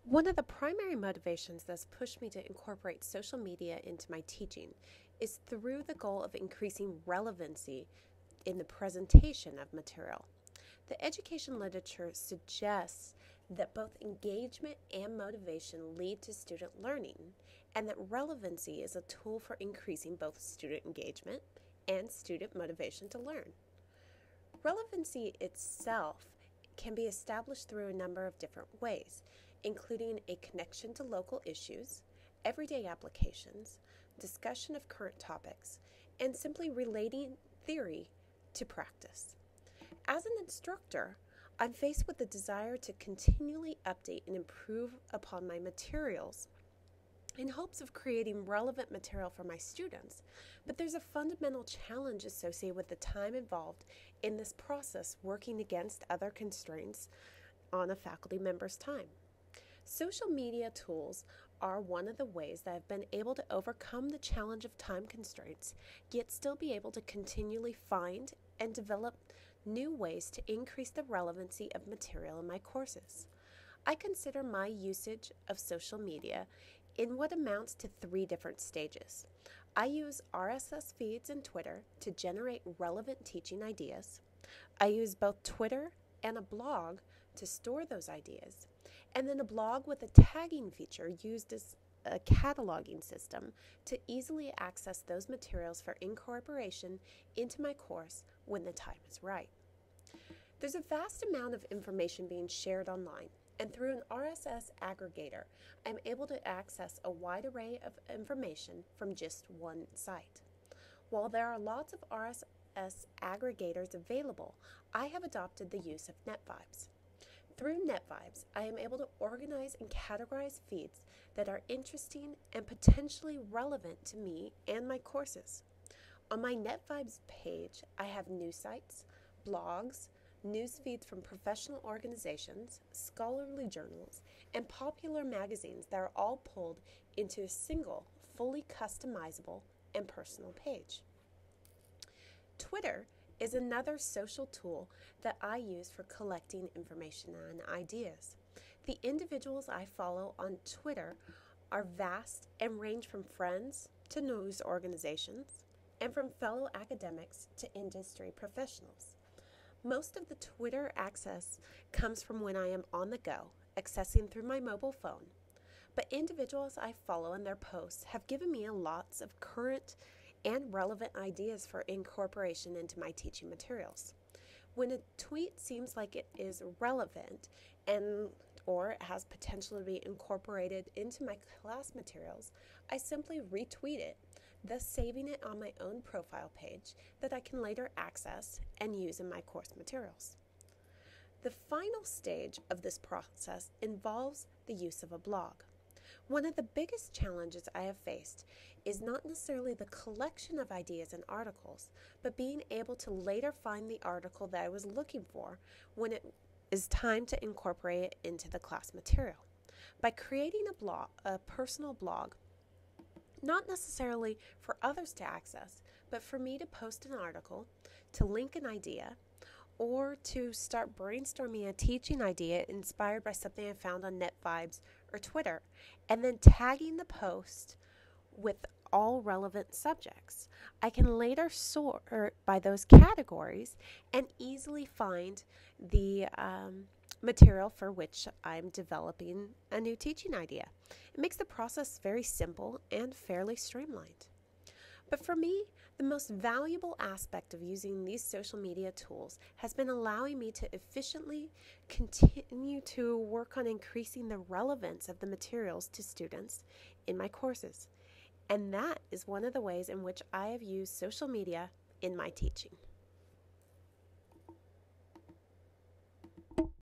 One of the primary motivations that's pushed me to incorporate social media into my teaching is through the goal of increasing relevancy in the presentation of material. The education literature suggests that both engagement and motivation lead to student learning, and that relevancy is a tool for increasing both student engagement and student motivation to learn. Relevancy itself can be established through a number of different ways, including a connection to local issues, everyday applications, discussion of current topics, and simply relating theory to practice. As an instructor, I'm faced with the desire to continually update and improve upon my materials in hopes of creating relevant material for my students, but there's a fundamental challenge associated with the time involved in this process working against other constraints on a faculty member's time. Social media tools are one of the ways that I've been able to overcome the challenge of time constraints, yet still be able to continually find and develop new ways to increase the relevancy of material in my courses. I consider my usage of social media in what amounts to three different stages. I use RSS feeds and Twitter to generate relevant teaching ideas. I use both Twitter and a blog to store those ideas, and then a blog with a tagging feature used as a cataloging system to easily access those materials for incorporation into my course when the time is right. There's a vast amount of information being shared online, and through an RSS aggregator, I'm able to access a wide array of information from just one site. While there are lots of RSS aggregators available, I have adopted the use of NetVibes. Through NetVibes, I am able to organize and categorize feeds that are interesting and potentially relevant to me and my courses. On my NetVibes page, I have news sites, blogs, news feeds from professional organizations, scholarly journals, and popular magazines that are all pulled into a single, fully customizable and personal page. Twitter is another social tool that I use for collecting information and ideas. The individuals I follow on Twitter are vast and range from friends to news organizations and from fellow academics to industry professionals. Most of the Twitter access comes from when I am on the go, accessing through my mobile phone. But individuals I follow and their posts have given me lots of current and relevant ideas for incorporation into my teaching materials. When a tweet seems like it is relevant and or it has potential to be incorporated into my class materials, I simply retweet it, thus saving it on my own profile page that I can later access and use in my course materials. The final stage of this process involves the use of a blog. One of the biggest challenges I have faced is not necessarily the collection of ideas and articles, but being able to later find the article that I was looking for when it is time to incorporate it into the class material. By creating a personal blog, not necessarily for others to access, but for me to post an article, to link an idea, or to start brainstorming a teaching idea inspired by something I found on NetVibes or Twitter, and then tagging the post with all relevant subjects. I can later sort by those categories and easily find the material for which I'm developing a new teaching idea. It makes the process very simple and fairly streamlined. But for me, the most valuable aspect of using these social media tools has been allowing me to efficiently continue to work on increasing the relevance of the materials to students in my courses. And that is one of the ways in which I have used social media in my teaching.